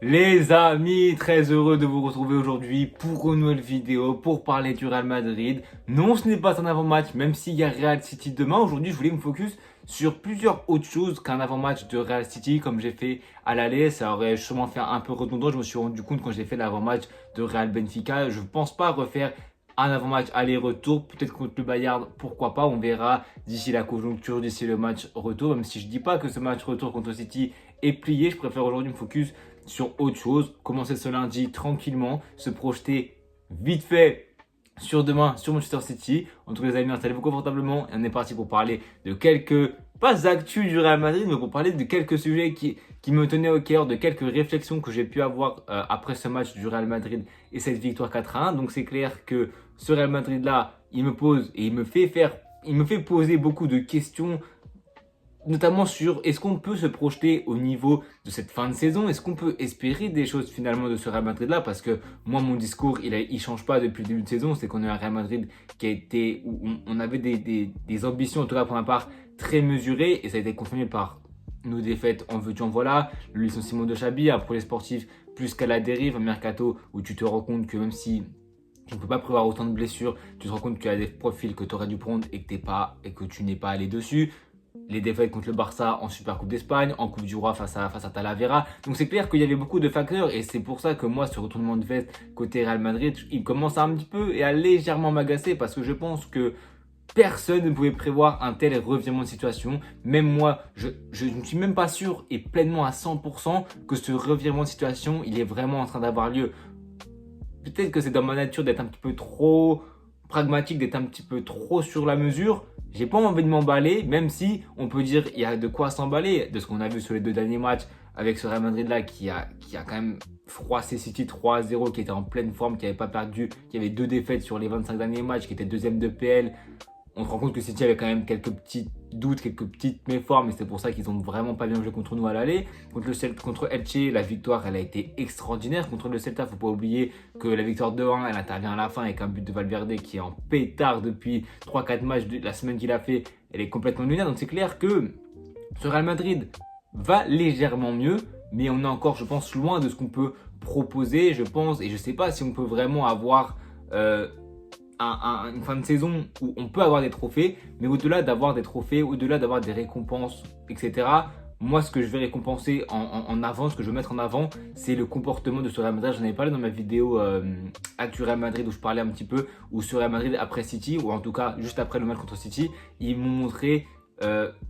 Les amis, très heureux de vous retrouver aujourd'hui pour une nouvelle vidéo pour parler du Real Madrid. Non, ce n'est pas un avant-match, même s'il y a Real City demain. Aujourd'hui, je voulais me focus sur plusieurs autres choses qu'un avant-match de Real City, comme j'ai fait à l'aller. Ça aurait sûrement fait un peu redondant. Je me suis rendu compte quand j'ai fait l'avant-match de Real Benfica. Je ne pense pas refaire un avant-match aller-retour, peut-être contre le Bayern, pourquoi pas, on verra d'ici la conjoncture, d'ici le match retour, même si je dis pas que ce match retour contre City est plié, je préfère aujourd'hui me focus sur autre chose, commencer ce lundi tranquillement, se projeter vite fait sur demain, sur Manchester City. En tout cas les amis, installez-vous confortablement et on est parti pour parler de quelques, pas actus du Real Madrid, mais pour parler de quelques sujets qui me tenaient au cœur, de quelques réflexions que j'ai pu avoir après ce match du Real Madrid et cette victoire 4-1. Donc c'est clair que ce Real Madrid là, il me pose et il me fait poser beaucoup de questions, notamment sur est-ce qu'on peut se projeter au niveau de cette fin de saison, est-ce qu'on peut espérer des choses finalement de ce Real Madrid là, parce que moi mon discours il change pas depuis le début de saison, c'est qu'on est un Real Madrid qui a été, où on avait des ambitions en tout cas pour ma part très mesurées, et ça a été confirmé par nos défaites en veux-tu en voilà, le licenciement de Xabi, un projet sportif plus qu'à la dérive, un mercato où tu te rends compte que même si tu ne peux pas prévoir autant de blessures, tu te rends compte qu'il y a des profils que tu aurais dû prendre et que tu n'es pas allé dessus. Les défaites contre le Barça en Supercoupe d'Espagne, en Coupe du Roi face à Talavera. Donc c'est clair qu'il y avait beaucoup de facteurs et c'est pour ça que moi, ce retournement de veste côté Real Madrid, il commence à un petit peu et à légèrement m'agacer, parce que je pense que personne ne pouvait prévoir un tel revirement de situation. Même moi, je ne suis même pas sûr et pleinement à 100% que ce revirement de situation, il est vraiment en train d'avoir lieu. Peut-être que c'est dans ma nature d'être un petit peu trop pragmatique, d'être un petit peu trop sur la mesure. J'ai pas envie de m'emballer, même si on peut dire il y a de quoi s'emballer de ce qu'on a vu sur les deux derniers matchs avec ce Real Madrid là qui a quand même froissé City 3-0, qui était en pleine forme, qui n'avait pas perdu, qui avait 2 défaites sur les 25 derniers matchs, qui était deuxième de PL. On se rend compte que City avait quand même quelques petits doutes, quelques petites méformes, et c'est pour ça qu'ils ont vraiment pas bien joué contre nous à l'aller. Contre Elche, la victoire, elle a été extraordinaire. Contre le Celta, faut pas oublier que la victoire 2-1, elle intervient à la fin avec un but de Valverde qui est en pétard depuis 3-4 matchs de la semaine qu'il a fait. Elle est complètement lunaire. Donc c'est clair que ce Real Madrid va légèrement mieux, mais on est encore, je pense, loin de ce qu'on peut proposer, je pense, et je sais pas si on peut vraiment avoir une fin de saison où on peut avoir des trophées, mais au-delà d'avoir des trophées, au-delà d'avoir des récompenses, etc., moi, ce que je vais récompenser en avant, ce que je veux mettre en avant, c'est le comportement de ce Real Madrid. J'en avais parlé dans ma vidéo Actu Real Madrid, où je parlais un petit peu, où ce Real Madrid après City, ou en tout cas juste après le match contre City, ils m'ont montré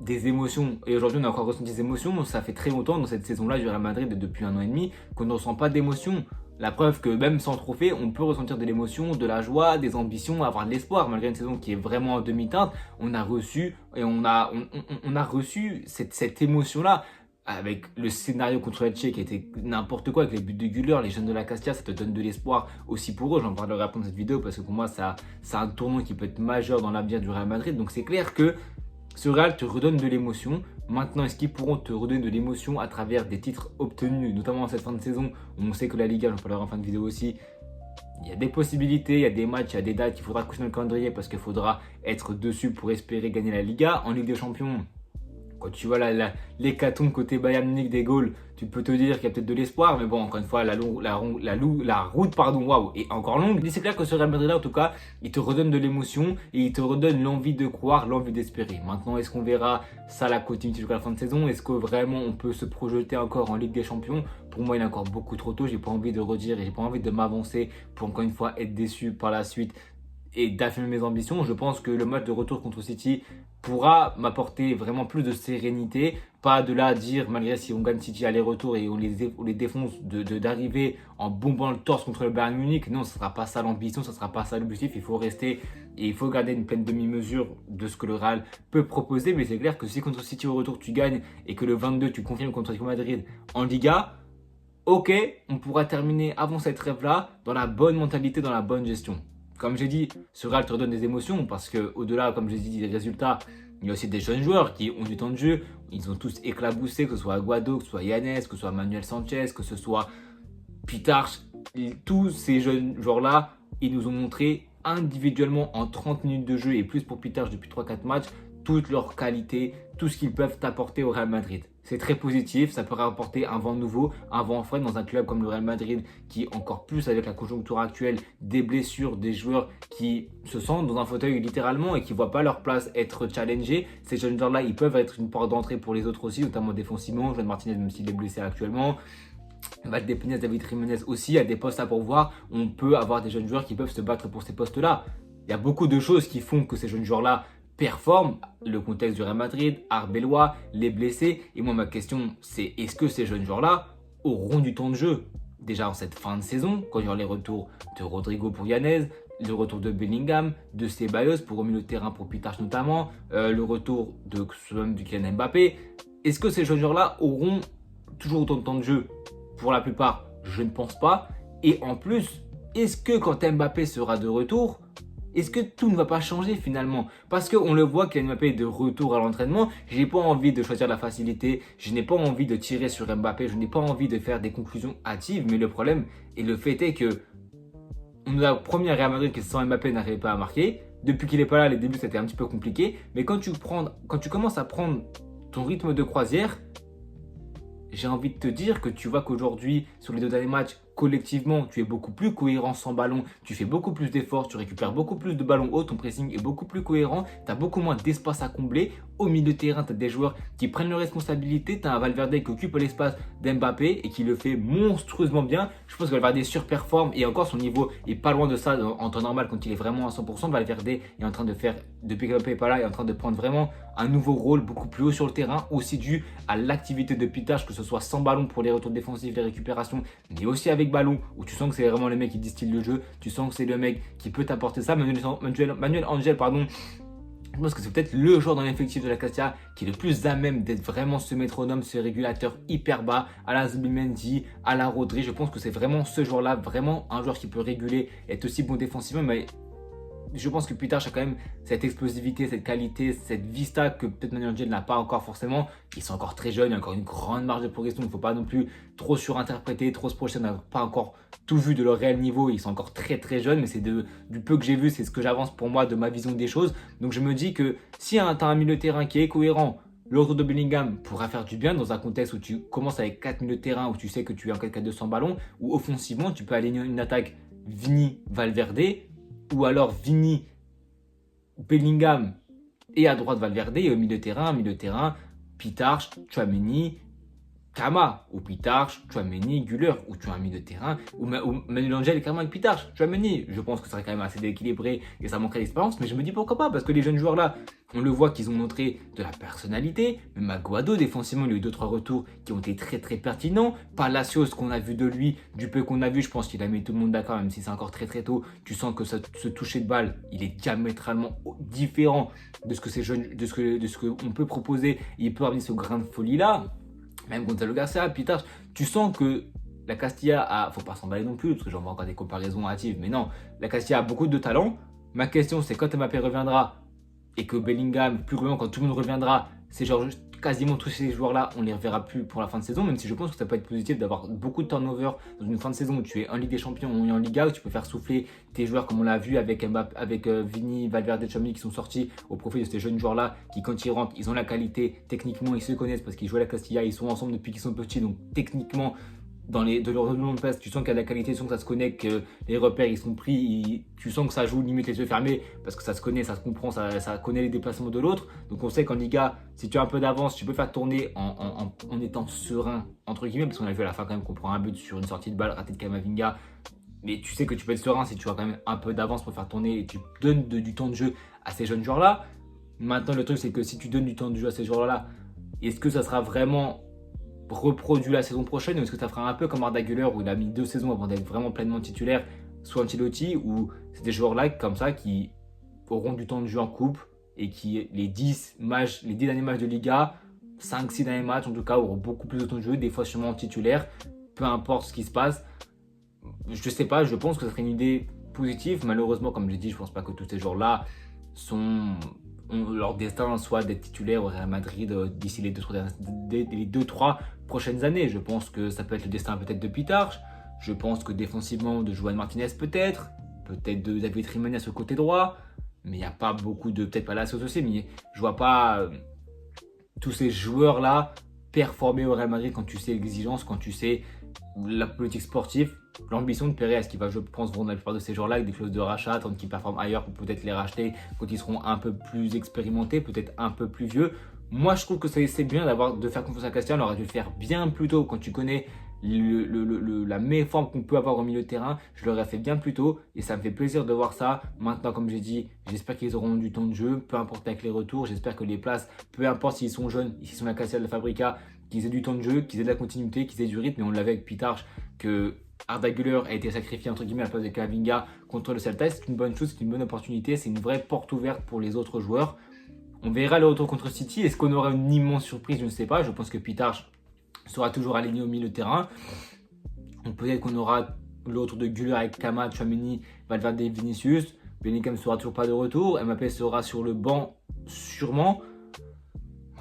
des émotions. Et aujourd'hui, on a encore ressenti des émotions. Ça fait très longtemps dans cette saison-là du Real Madrid, depuis 1 an et demi, qu'on ne ressent pas d'émotions. La preuve que même sans trophée, on peut ressentir de l'émotion, de la joie, des ambitions, avoir de l'espoir. Malgré une saison qui est vraiment en demi-teinte, on a reçu cette émotion-là. Avec le scénario contre Elche qui était n'importe quoi, avec les buts de Güler, les jeunes de la Castilla, ça te donne de l'espoir aussi pour eux. J'en parlerai après dans cette vidéo parce que pour moi, c'est un tournoi qui peut être majeur dans l'avenir du Real Madrid. Donc c'est clair que ce Real te redonne de l'émotion. Maintenant, est-ce qu'ils pourront te redonner de l'émotion à travers des titres obtenus, notamment en cette fin de saison, où on sait que la Liga, j'en parlerai en fin de vidéo aussi, il y a des possibilités, il y a des matchs, il y a des dates qu'il faudra coucher dans le calendrier parce qu'il faudra être dessus pour espérer gagner la Liga. En Ligue des Champions, quand tu vois l'hécatombe côté Bayern Munich des goals, tu peux te dire qu'il y a peut-être de l'espoir, mais bon, encore une fois, la route waouh, est encore longue. Mais c'est clair que ce Real Madrid là, en tout cas, il te redonne de l'émotion et il te redonne l'envie de croire, l'envie d'espérer. Maintenant, est-ce qu'on verra ça la continuité jusqu'à la fin de saison? Est-ce que vraiment on peut se projeter encore en Ligue des Champions? Pour moi, il est encore beaucoup trop tôt. J'ai pas envie de redire et j'ai pas envie de m'avancer pour encore une fois être déçu par la suite et d'affirmer mes ambitions. Je pense que le match de retour contre City pourra m'apporter vraiment plus de sérénité. Pas de là à dire, malgré si on gagne City aller-retour et on les défonce, d'arriver en bombant le torse contre le Bayern Munich. Non, ce ne sera pas ça l'ambition, ce ne sera pas ça l'objectif. Il faut rester et il faut garder une pleine demi-mesure de ce que le Real peut proposer. Mais c'est clair que si contre City au retour tu gagnes et que le 22 tu confirmes contre Real Madrid en Liga, ok, on pourra terminer avant cette trêve-là dans la bonne mentalité, dans la bonne gestion. Comme j'ai dit, ce Real te redonne des émotions parce que au-delà, comme j'ai dit, des résultats, il y a aussi des jeunes joueurs qui ont du temps de jeu. Ils ont tous éclaboussé, que ce soit Aguado, que ce soit Yanez, que ce soit Manuel Sanchez, que ce soit Pitarch. Tous ces jeunes joueurs-là, ils nous ont montré individuellement en 30 minutes de jeu et plus pour Pitarch depuis 3-4 matchs, toutes leurs qualités, tout ce qu'ils peuvent apporter au Real Madrid. C'est très positif, ça peut rapporter un vent nouveau, un vent frais dans un club comme le Real Madrid qui, encore plus avec la conjoncture actuelle, des blessures, des joueurs qui se sentent dans un fauteuil littéralement et qui ne voient pas leur place être challengés. Ces jeunes joueurs-là, ils peuvent être une porte d'entrée pour les autres aussi, notamment défensivement. Joan Martinez, même s'il est blessé actuellement. Valdépénez, David Jiménez aussi, à des postes à pourvoir. On peut avoir des jeunes joueurs qui peuvent se battre pour ces postes-là. Il y a beaucoup de choses qui font que ces jeunes joueurs-là performent, le contexte du Real Madrid, Arbeloa, les blessés. Et moi, ma question, c'est est-ce que ces jeunes joueurs-là auront du temps de jeu déjà en cette fin de saison, quand il y aura les retours de Rodrigo pour Yanez, le retour de Bellingham, de Ceballos pour au milieu de terrain pour Pitarch notamment, le retour du Kylian Mbappé. Est-ce que ces jeunes joueurs-là auront toujours autant de temps de jeu? Pour la plupart, je ne pense pas. Et en plus, est-ce que quand Mbappé sera de retour, est-ce que tout ne va pas changer finalement? Parce qu'on le voit qu'il Mbappé est de retour à l'entraînement. Je n'ai pas envie de choisir la facilité. Je n'ai pas envie de tirer sur Mbappé. Je n'ai pas envie de faire des conclusions hâtives. Mais le problème et le fait est que on a le premier Real Madrid qui sans Mbappé n'arrivait pas à marquer. Depuis qu'il n'est pas là, les débuts c'était un petit peu compliqué. Mais quand tu commences à prendre ton rythme de croisière, j'ai envie de te dire que tu vois qu'aujourd'hui, sur les 2 derniers matchs, collectivement, tu es beaucoup plus cohérent sans ballon, tu fais beaucoup plus d'efforts, tu récupères beaucoup plus de ballons hauts, ton pressing est beaucoup plus cohérent, tu as beaucoup moins d'espace à combler. Au milieu de terrain, tu as des joueurs qui prennent leurs responsabilités, tu as un Valverde qui occupe l'espace d'Mbappé et qui le fait monstrueusement bien. Je pense que Valverde surperforme et encore son niveau est pas loin de ça en temps normal quand il est vraiment à 100%. Valverde est en train de faire, depuis que Mbappé n'est pas là, est en train de prendre vraiment un nouveau rôle beaucoup plus haut sur le terrain, aussi dû à l'activité de Pitarch, que ce soit sans ballon pour les retours défensifs, les récupérations, mais aussi avec ballon, où tu sens que c'est vraiment le mec qui distille le jeu, tu sens que c'est le mec qui peut t'apporter ça. Manuel Angel, je pense que c'est peut-être le joueur dans l'effectif de la Castilla qui est le plus à même d'être vraiment ce métronome, ce régulateur hyper bas, à la Zubimendi, à la Rodri. Je pense que c'est vraiment ce joueur-là, vraiment un joueur qui peut réguler, être aussi bon défensivement, mais je pense que Pitarch a quand même cette explosivité, cette qualité, cette vista que peut-être Manuel Angel n'a pas encore forcément. Ils sont encore très jeunes, il y a encore une grande marge de progression. Il ne faut pas non plus trop surinterpréter, trop se projeter. On n'a pas encore tout vu de leur réel niveau. Ils sont encore très très jeunes, mais c'est du peu que j'ai vu, c'est ce que j'avance pour moi de ma vision des choses. Donc je me dis que si tu as un milieu de terrain qui est cohérent, le retour de Bellingham pourra faire du bien dans un contexte où tu commences avec 4 milieux de terrain, où tu sais que tu es en 4-4-2 sans ballon, où offensivement tu peux aligner une attaque Vini-Valverde, ou alors Vini, Bellingham et à droite Valverde, et au milieu de terrain, Pitarch, Tchouaméni, Kama, ou Pitarch, Tchouaméni, Güler, ou tu as un milieu de terrain, ou Manuel Angel carrément avec Pitarch, Tchouaméni. Je pense que ça serait quand même assez équilibré et ça manquerait d'expérience, mais je me dis pourquoi pas, parce que les jeunes joueurs là, on le voit qu'ils ont montré de la personnalité. Même Aguado, défensivement, il y a eu 2-3 retours qui ont été très très pertinents. Palacios, ce qu'on a vu de lui, du peu qu'on a vu, je pense qu'il a mis tout le monde d'accord, même si c'est encore très très tôt. Tu sens que ce toucher de balle, il est diamétralement différent de ce que ces jeunes, de ce qu'on peut proposer. Il peut amener ce grain de folie là. Même Gonzalo Garcia, Pitarch, tu sens que la Castilla a, faut pas s'emballer non plus, parce que j'en vois encore des comparaisons hâtives, mais non, la Castilla a beaucoup de talent. Ma question, c'est quand Mbappé reviendra et que Bellingham, plus globalement, quand tout le monde reviendra, c'est genre quasiment tous ces joueurs-là, on les reverra plus pour la fin de saison, même si je pense que ça peut être positif d'avoir beaucoup de turnover dans une fin de saison où tu es en Ligue des Champions ou en Liga, où tu peux faire souffler tes joueurs comme on l'a vu avec Mbappé, avec Vini, Valverde, Tchouaméni qui sont sortis au profit de ces jeunes joueurs-là qui quand ils rentrent, ils ont la qualité, techniquement ils se connaissent parce qu'ils jouent à la Castilla, ils sont ensemble depuis qu'ils sont petits, donc techniquement de leur nom de passe, tu sens qu'il y a de la qualité, tu sens que ça se connecte, que les repères ils sont pris, tu sens que ça joue limite les yeux fermés parce que ça se connaît, ça se comprend, ça connaît les déplacements de l'autre. Donc on sait qu'en Liga, si tu as un peu d'avance, tu peux faire tourner en étant serein, entre guillemets, parce qu'on a vu à la fin quand même qu'on prend un but sur une sortie de balle ratée de Camavinga. Mais tu sais que tu peux être serein si tu as quand même un peu d'avance pour faire tourner et tu donnes du temps de jeu à ces jeunes joueurs-là. Maintenant, le truc, c'est que si tu donnes du temps de jeu à ces joueurs-là, est-ce que ça sera vraiment reproduit la saison prochaine ou est-ce que ça fera un peu comme Arda Güler où il a mis 2 saisons avant d'être vraiment pleinement titulaire, soit Ancelotti, ou c'est des joueurs-là comme ça qui auront du temps de jeu en coupe et qui les 10 derniers matchs de Liga, 5-6 derniers matchs en tout cas, auront beaucoup plus de temps de jeu, des fois sûrement titulaire, peu importe ce qui se passe. Je sais pas, je pense que ça serait une idée positive. Malheureusement, comme j'ai dit, je pense pas que tous ces joueurs-là ont leur destin soit d'être titulaires au Real Madrid d'ici les 2-3 prochaines années. Je pense que ça peut être le destin peut-être de Pitarch. Je pense que défensivement de Joan Martinez peut-être de David Jiménez sur le côté droit. mais il n'y a pas beaucoup de, peut-être pas la sauce aussi, mais je vois pas tous ces joueurs-là performer au Real Madrid quand tu sais l'exigence, quand tu sais la politique sportive, l'ambition de Pérez qui va, je pense, vendre la plupart de ces joueurs-là avec des clauses de rachat, tant qu'ils performent ailleurs pour peut-être les racheter quand ils seront un peu plus expérimentés, peut-être un peu plus vieux. Moi, je trouve que c'est bien de faire confiance à Castilla. On aurait dû le faire bien plus tôt quand tu connais la meilleure forme qu'on peut avoir au milieu de terrain. Je l'aurais fait bien plus tôt et ça me fait plaisir de voir ça. Maintenant, comme j'ai dit, j'espère qu'ils auront du temps de jeu, peu importe avec les retours. J'espère que les places, peu importe s'ils sont jeunes, s'ils sont la Castilla de Fabrica, qu'ils aient du temps de jeu, qu'ils aient de la continuité, qu'ils aient du rythme. Et on l'avait avec Pitarch, que Arda Güler a été sacrifié entre guillemets à la place de Camavinga contre le Celta. C'est une bonne chose, c'est une bonne opportunité, c'est une vraie porte ouverte pour les autres joueurs. On verra le retour contre City. Est-ce qu'on aura une immense surprise? Je ne sais pas. Je pense que Pitarch sera toujours aligné au milieu de terrain. Peut-être qu'on aura le retour de Güler avec Kama, Tchouaméni, Valverde, Vinicius. Bellingham sera toujours pas de retour. Mbappé sera sur le banc sûrement.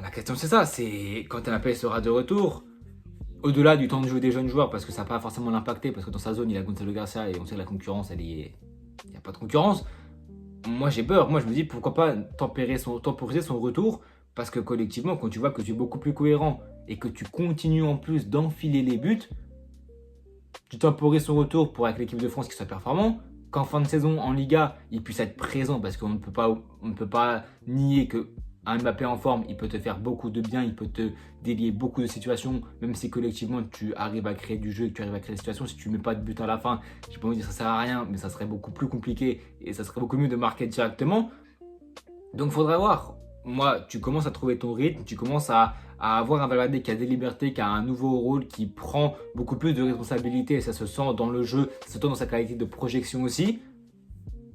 La question c'est ça, c'est quand Mbappé sera de retour, au-delà du temps de jeu des jeunes joueurs, parce que ça va pas forcément l'impacter, parce que dans sa zone il a Gonzalo Garcia et on sait que la concurrence, il n'y a pas de concurrence. Moi j'ai peur, moi je me dis pourquoi pas temporiser son retour, parce que collectivement quand tu vois que tu es beaucoup plus cohérent et que tu continues en plus d'enfiler les buts, tu temporises son retour pour avec l'équipe de France qui soit performant, qu'en fin de saison en Liga il puisse être présent, parce qu'on ne peut pas nier que un Mbappé en forme, il peut te faire beaucoup de bien, il peut te délier beaucoup de situations, même si collectivement tu arrives à créer du jeu, tu arrives à créer des situations. Si tu ne mets pas de but à la fin, j'ai pas envie de dire que ça sert à rien, mais ça serait beaucoup plus compliqué et ça serait beaucoup mieux de marquer directement. Donc il faudra voir. Moi, tu commences à trouver ton rythme, tu commences à avoir un Valverde qui a des libertés, qui a un nouveau rôle, qui prend beaucoup plus de responsabilités et ça se sent dans le jeu, ça se sent dans sa qualité de projection aussi.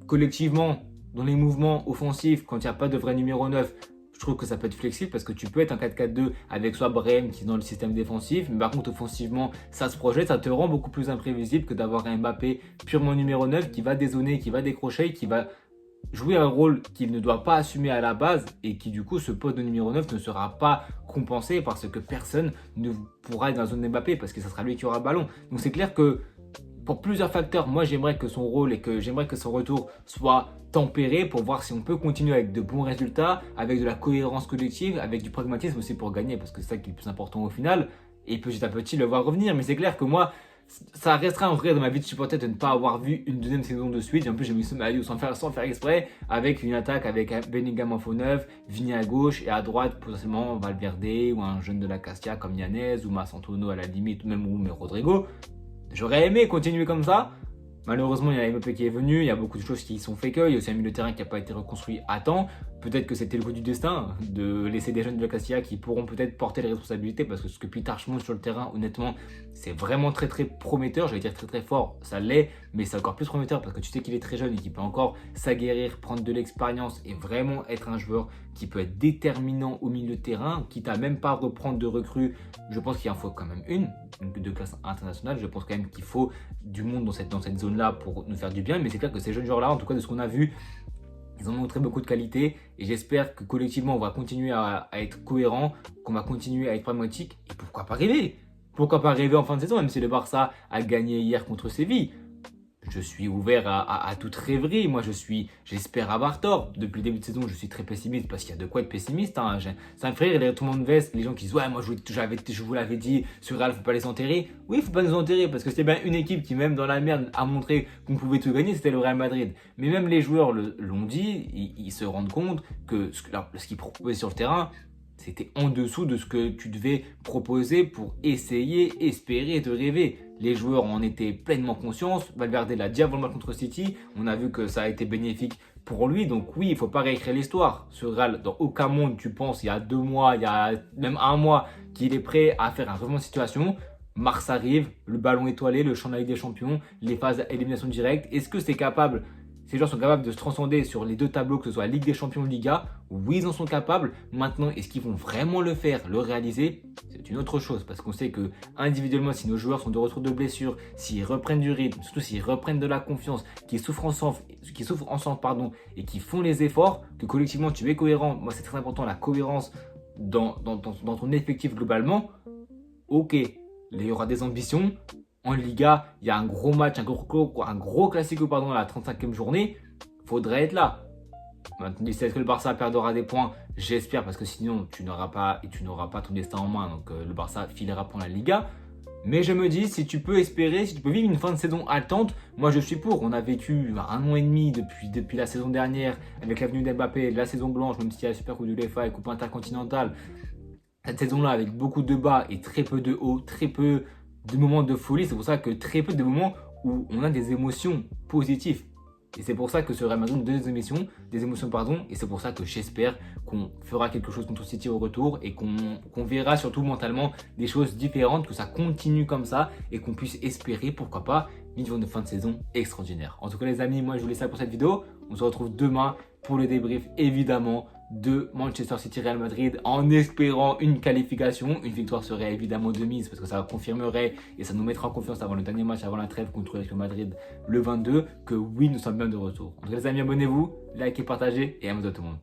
Collectivement, dans les mouvements offensifs, quand il n'y a pas de vrai numéro 9, je trouve que ça peut être flexible parce que tu peux être un 4-4-2 avec soit Brahim qui est dans le système défensif, mais par contre offensivement ça se projette, ça te rend beaucoup plus imprévisible que d'avoir un Mbappé purement numéro 9 qui va dézonner, qui va décrocher, qui va jouer un rôle qu'il ne doit pas assumer à la base et qui du coup ce poste de numéro 9 ne sera pas compensé parce que personne ne pourra être dans la zone d'Mbappé parce que ça sera lui qui aura le ballon. Donc c'est clair que pour plusieurs facteurs, moi j'aimerais que son rôle et que j'aimerais que son retour soit tempéré pour voir si on peut continuer avec de bons résultats, avec de la cohérence collective, avec du pragmatisme aussi pour gagner, parce que c'est ça qui est le plus important au final, et petit à petit le voir revenir. Mais c'est clair que moi, ça restera un regret dans ma vie de supporter de ne pas avoir vu une deuxième saison de suite. Et en plus, j'ai mis ce maillot sans faire exprès, avec une attaque avec Bellingham en faux neuf, Vini à gauche et à droite potentiellement Valverde ou un jeune de la Castilla comme Yanez ou Massantono à la limite, ou même Rodrigo. J'aurais aimé continuer comme ça. Malheureusement, il y a Mbappé qui est venu, il y a beaucoup de choses qui sont fake, il y a aussi un milieu de terrain qui n'a pas été reconstruit à temps. Peut-être que c'était le coup du destin de laisser des jeunes de la Castilla qui pourront peut-être porter les responsabilités parce que ce que Pitarch montre sur le terrain, honnêtement, c'est vraiment très très prometteur. J'allais dire très très fort, ça l'est, mais c'est encore plus prometteur parce que tu sais qu'il est très jeune et qu'il peut encore s'aguerrir, prendre de l'expérience et vraiment être un joueur qui peut être déterminant au milieu de terrain, quitte à même pas reprendre de recrues. Je pense qu'il en faut quand même une de classe internationale. Je pense quand même qu'il faut du monde dans cette zone-là pour nous faire du bien. Mais c'est clair que ces jeunes joueurs-là, en tout cas de ce qu'on a vu, ils ont montré beaucoup de qualité et j'espère que collectivement on va continuer à être cohérent, qu'on va continuer à être pragmatique et pourquoi pas rêver. Pourquoi pas rêver en fin de saison, même si le Barça a gagné hier contre Séville. Je suis ouvert à toute rêverie. Moi, j'espère avoir tort. Depuis le début de saison, je suis très pessimiste parce qu'il y a de quoi être pessimiste. Hein. Ça me ferait rire les retournements de veste, les gens qui disent ouais, moi je vous l'avais dit, sur Real, faut pas les enterrer. Oui, faut pas nous enterrer parce que c'était bien une équipe qui, même dans la merde, a montré qu'on pouvait tout gagner, c'était le Real Madrid. Mais même les joueurs l'ont dit, ils se rendent compte que ce qu'ils proposaient sur le terrain, c'était en dessous de ce que tu devais proposer pour essayer, espérer, te rêver. Les joueurs en étaient pleinement conscients. Valverde l'a dit avant le match contre City. On a vu que ça a été bénéfique pour lui. Donc oui, il ne faut pas réécrire l'histoire. Ce Real, dans aucun monde, tu penses, il y a 2 mois, il y a même 1 mois, qu'il est prêt à faire un revirement de situation. Mars arrive, le ballon étoilé, le champ de la Ligue des Champions, les phases d'élimination directe. Est-ce que ces joueurs sont capables de se transcender sur les 2 tableaux, que ce soit Ligue des Champions ou Liga? Oui, ils en sont capables. Maintenant, est-ce qu'ils vont vraiment le faire, le réaliser? C'est une autre chose parce qu'on sait que individuellement, si nos joueurs sont de retour de blessure, s'ils reprennent du rythme, surtout s'ils reprennent de la confiance, qu'ils souffrent ensemble, et qu'ils font les efforts, que collectivement tu es cohérent. Moi, c'est très important la cohérence dans ton effectif globalement. Ok, il y aura des ambitions. En Liga, il y a un gros match, un gros classico à la 35e journée. Faudrait être là. Maintenant, est-ce que le Barça perdra des points? J'espère, parce que sinon tu n'auras pas ton destin en main. Donc le Barça filera pour la Liga. Mais je me dis, si tu peux espérer, si tu peux vivre une fin de saison haletante, moi je suis pour. On a vécu 1 an et demi depuis la saison dernière avec l'avenue d'Mbappé, la saison blanche, même s'il y a la Super Coupe de l'UEFA et Coupe intercontinentale. Cette saison-là avec beaucoup de bas et très peu de hauts, très peu de moments de folie. C'est pour ça que très peu de moments où on a des émotions positives. Et c'est pour ça que ce Real Madrid des émotions, et c'est pour ça que j'espère qu'on fera quelque chose contre City au retour et qu'on verra surtout mentalement des choses différentes, que ça continue comme ça et qu'on puisse espérer, pourquoi pas, vivre une fin de saison extraordinaire. En tout cas les amis, moi je vous laisse ça pour cette vidéo. On se retrouve demain pour le débrief évidemment de Manchester City Real Madrid en espérant une qualification. Une victoire serait évidemment de mise parce que ça confirmerait et ça nous mettra en confiance avant le dernier match, avant la trêve contre le Madrid le 22, que oui, nous sommes bien de retour. En tout cas les amis, abonnez-vous, likez, partagez et à bientôt tout le monde.